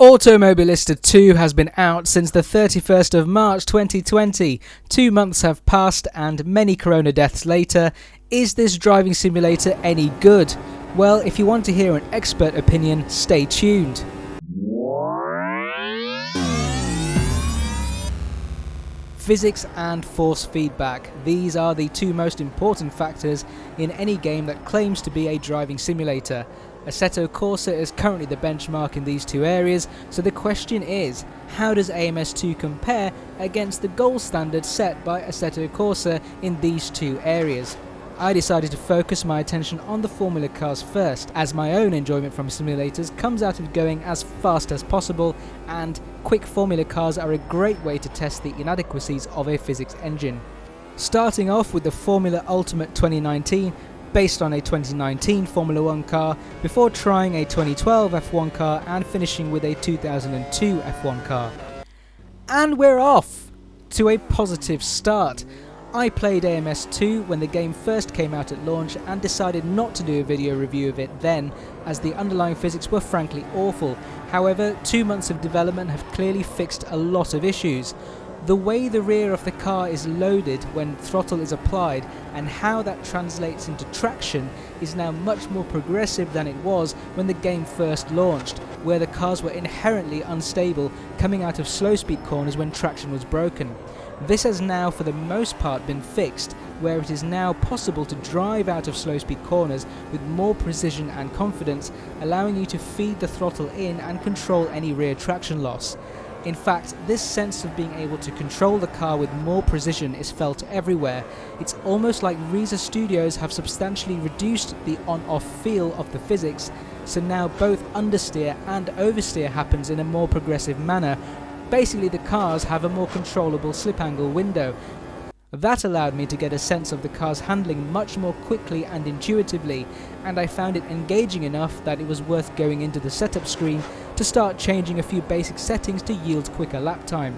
Automobilista 2 has been out since the 31st of March 2020. 2 months have passed and many corona deaths later. Is this driving simulator any good? Well, if you want to hear an expert opinion, stay tuned. Physics and force feedback. These are the two most important factors in any game that claims to be a driving simulator. Assetto Corsa is currently the benchmark in these two areas, so the question is, how does AMS2 compare against the gold standard set by Assetto Corsa in these two areas? I decided to focus my attention on the Formula cars first, as my own enjoyment from simulators comes out of going as fast as possible, and quick Formula cars are a great way to test the inadequacies of a physics engine. Starting off with the Formula Ultimate 2019, based on a 2019 Formula 1 car, before trying a 2012 F1 car and finishing with a 2002 F1 car. And we're off to a positive start. I played AMS2 when the game first came out at launch and decided not to do a video review of it then, as the underlying physics were frankly awful. However, 2 months of development have clearly fixed a lot of issues. The way the rear of the car is loaded when throttle is applied and how that translates into traction is now much more progressive than it was when the game first launched, where the cars were inherently unstable coming out of slow speed corners when traction was broken. This has now for the most part been fixed, where it is now possible to drive out of slow speed corners with more precision and confidence, allowing you to feed the throttle in and control any rear traction loss. In fact, this sense of being able to control the car with more precision is felt everywhere. It's almost like Reza Studios have substantially reduced the on-off feel of the physics, so now both understeer and oversteer happens in a more progressive manner. Basically, the cars have a more controllable slip angle window. That allowed me to get a sense of the car's handling much more quickly and intuitively, and I found it engaging enough that it was worth going into the setup screen to start changing a few basic settings to yield quicker lap time.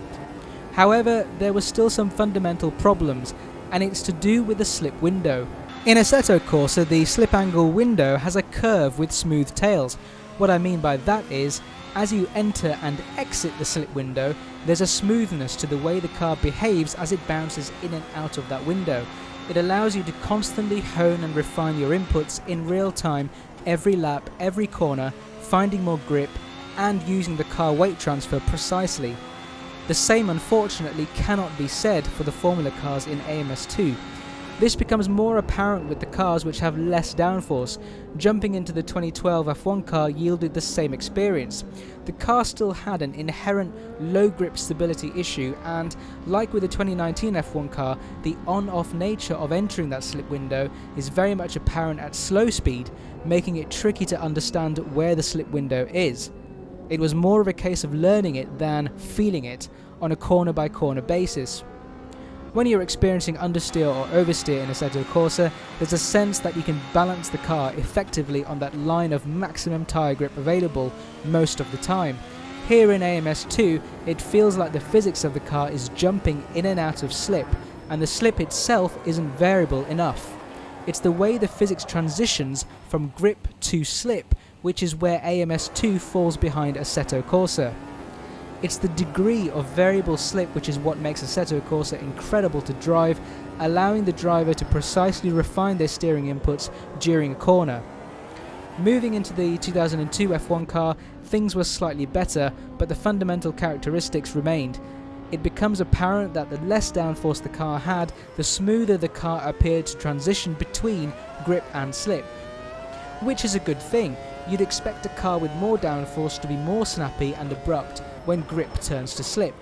However, there were still some fundamental problems, and it's to do with the slip window. In Assetto Corsa, the slip angle window has a curve with smooth tails. What I mean by that is, as you enter and exit the slip window, there's a smoothness to the way the car behaves as it bounces in and out of that window. It allows you to constantly hone and refine your inputs in real time, every lap, every corner, finding more grip, and using the car weight transfer precisely. The same unfortunately cannot be said for the Formula cars in AMS2. This becomes more apparent with the cars which have less downforce. Jumping into the 2012 F1 car yielded the same experience. The car still had an inherent low grip stability issue, and like with the 2019 F1 car, the on-off nature of entering that slip window is very much apparent at slow speed, making it tricky to understand where the slip window is. It was more of a case of learning it than feeling it on a corner by corner basis. When you're experiencing understeer or oversteer in Assetto Corsa, there's a sense that you can balance the car effectively on that line of maximum tyre grip available most of the time. Here in AMS2, it feels like the physics of the car is jumping in and out of slip, and the slip itself isn't variable enough. It's the way the physics transitions from grip to slip, which is where AMS2 falls behind Assetto Corsa. It's the degree of variable slip which is what makes Assetto Corsa incredible to drive, allowing the driver to precisely refine their steering inputs during a corner. Moving into the 2002 F1 car, things were slightly better, but the fundamental characteristics remained. It becomes apparent that the less downforce the car had, the smoother the car appeared to transition between grip and slip. Which is a good thing. You'd expect a car with more downforce to be more snappy and abrupt when grip turns to slip.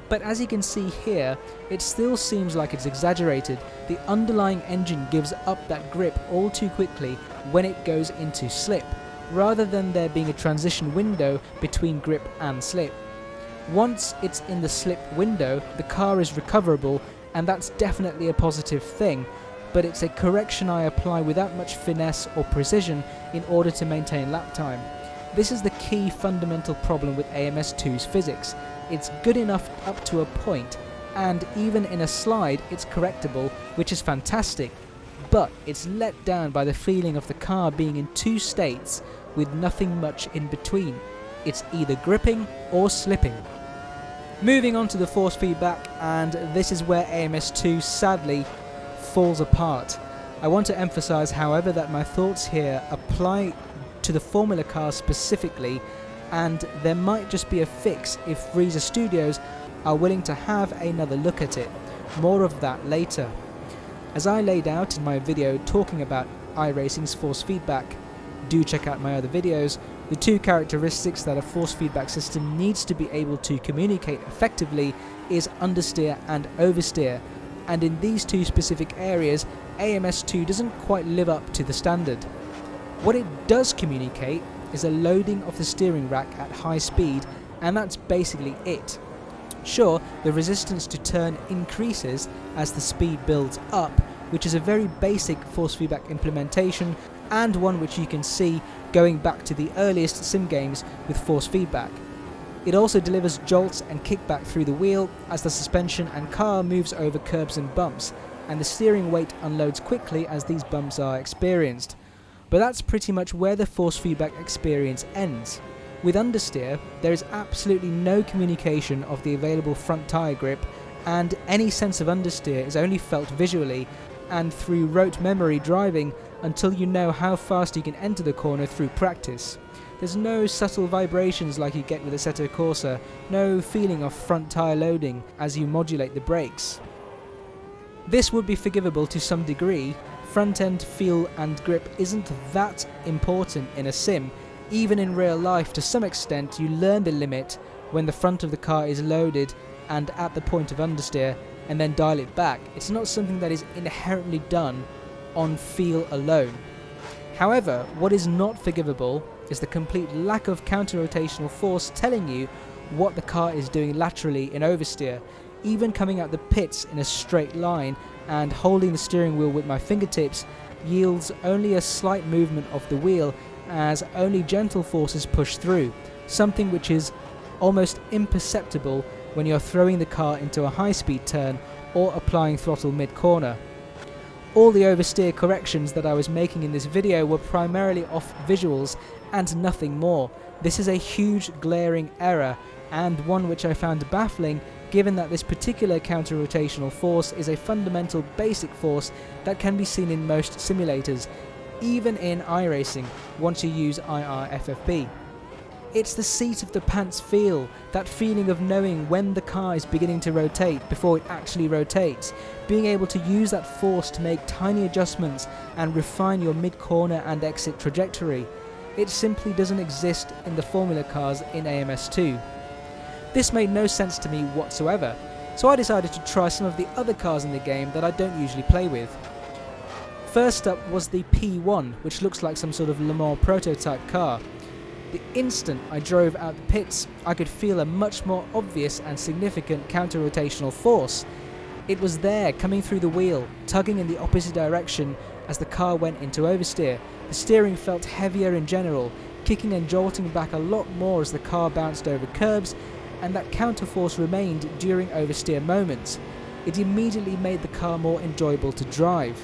But as you can see here, it still seems like it's exaggerated. The underlying engine gives up that grip all too quickly when it goes into slip, rather than there being a transition window between grip and slip. Once it's in the slip window, the car is recoverable, and that's definitely a positive thing, but it's a correction I apply without much finesse or precision in order to maintain lap time. This is the key fundamental problem with AMS2's physics. It's good enough up to a point, and even in a slide it's correctable, which is fantastic, but it's let down by the feeling of the car being in two states with nothing much in between. it's either gripping or slipping. Moving on to the force feedback, and this is where AMS2 sadly falls apart. I want to emphasize, however, that my thoughts here apply to the Formula cars specifically, and there might just be a fix if Reza Studios are willing to have another look at it. More of that later. As I laid out in my video talking about iRacing's force feedback, do check out my other videos, the two characteristics that a force feedback system needs to be able to communicate effectively is understeer and oversteer, and in these two specific areas, AMS2 doesn't quite live up to the standard. What it does communicate is a loading of the steering rack at high speed, and that's basically it. Sure, the resistance to turn increases as the speed builds up, which is a very basic force feedback implementation, and one which you can see going back to the earliest sim games with force feedback. It also delivers jolts and kickback through the wheel as the suspension and car moves over curbs and bumps, and the steering weight unloads quickly as these bumps are experienced. But that's pretty much where the force feedback experience ends. With understeer, there is absolutely no communication of the available front tyre grip, and any sense of understeer is only felt visually and through rote memory driving until you know how fast you can enter the corner through practice. There's no subtle vibrations like you get with Assetto Corsa, no feeling of front tyre loading as you modulate the brakes. This would be forgivable to some degree. Front end feel and grip isn't that important in a sim. Even in real life, to some extent, you learn the limit when the front of the car is loaded and at the point of understeer, and then dial it back. It's not something that is inherently done on feel alone. However, what is not forgivable is the complete lack of counter-rotational force telling you what the car is doing laterally in oversteer. Even coming out the pits in a straight line and holding the steering wheel with my fingertips yields only a slight movement of the wheel, as only gentle forces push through, something which is almost imperceptible when you're throwing the car into a high-speed turn or applying throttle mid-corner. All the oversteer corrections that I was making in this video were primarily off visuals and nothing more. This is a huge glaring error, and one which I found baffling given that this particular counter-rotational force is a fundamental basic force that can be seen in most simulators, even in iRacing, once you use IRFFB. It's the seat of the pants feel, that feeling of knowing when the car is beginning to rotate before it actually rotates, being able to use that force to make tiny adjustments and refine your mid-corner and exit trajectory. It simply doesn't exist in the Formula cars in AMS2. This made no sense to me whatsoever, so I decided to try some of the other cars in the game that I don't usually play with. First up was the P1, which looks like some sort of Le Mans prototype car. The instant I drove out the pits, I could feel a much more obvious and significant counter-rotational force. It was there, coming through the wheel, tugging in the opposite direction as the car went into oversteer. The steering felt heavier in general, kicking and jolting back a lot more as the car bounced over curbs, and that counterforce remained during oversteer moments. It immediately made the car more enjoyable to drive.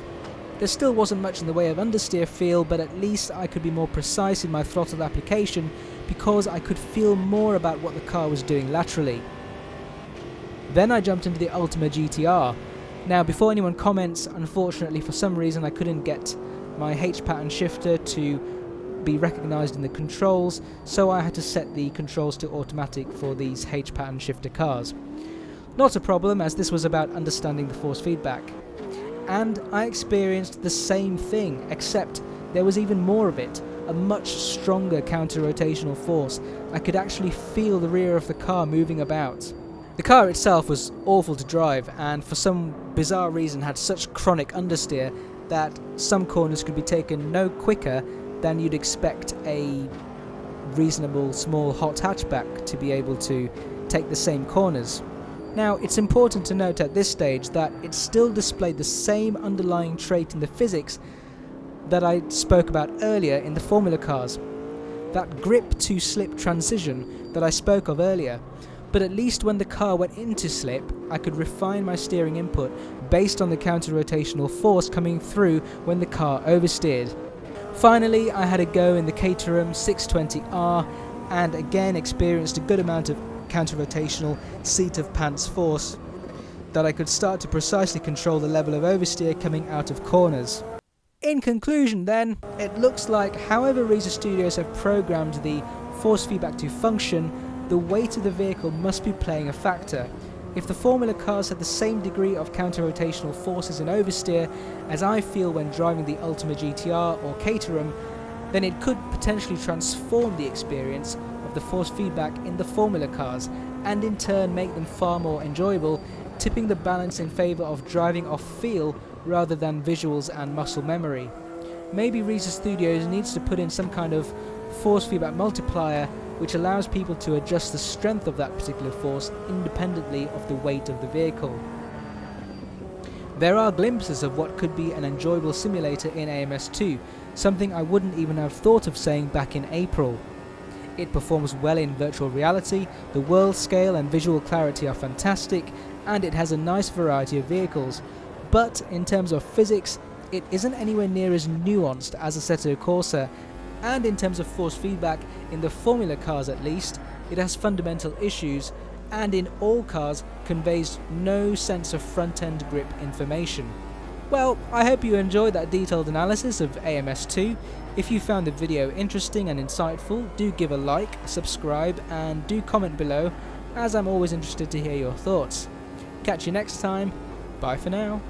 There still wasn't much in the way of understeer feel, but at least I could be more precise in my throttle application because I could feel more about what the car was doing laterally. Then I jumped into the Ultima Gtr. Now, before anyone comments, unfortunately for some reason I couldn't get my H-pattern shifter to be recognised in the controls, so I had to set the controls to automatic for these H-pattern shifter cars. Not a problem, as this was about understanding the force feedback. And I experienced the same thing, except there was even more of it, a much stronger counter-rotational force. I could actually feel the rear of the car moving about. The car itself was awful to drive, and for some bizarre reason had such chronic understeer that some corners could be taken no quicker than you'd expect a reasonable small hot hatchback to be able to take the same corners. Now, it's important to note at this stage that it still displayed the same underlying trait in the physics that I spoke about earlier in the Formula cars. That grip to slip transition that I spoke of earlier. But at least when the car went into slip, I could refine my steering input based on the counter-rotational force coming through when the car oversteered. Finally, I had a go in the Caterham 620R, and again experienced a good amount of counter-rotational seat of pants force that I could start to precisely control the level of oversteer coming out of corners. In conclusion then, it looks like however Reza Studios have programmed the force feedback to function, the weight of the vehicle must be playing a factor. If the Formula cars had the same degree of counter-rotational forces and oversteer as I feel when driving the Ultima Gtr or Caterham, then it could potentially transform the experience of the force feedback in the Formula cars and in turn make them far more enjoyable, tipping the balance in favour of driving off feel rather than visuals and muscle memory. Maybe Reza Studios needs to put in some kind of force feedback multiplier which allows people to adjust the strength of that particular force independently of the weight of the vehicle. There are glimpses of what could be an enjoyable simulator in AMS2, something I wouldn't even have thought of saying back in April. It performs well in virtual reality, the world scale and visual clarity are fantastic, and it has a nice variety of vehicles. But in terms of physics, it isn't anywhere near as nuanced as Assetto Corsa, and in terms of force feedback, in the Formula cars at least, it has fundamental issues, and in all cars conveys no sense of front-end grip information. Well, I hope you enjoyed that detailed analysis of AMS2. If you found the video interesting and insightful, do give a like, subscribe, and do comment below, as I'm always interested to hear your thoughts. Catch you next time. Bye for now.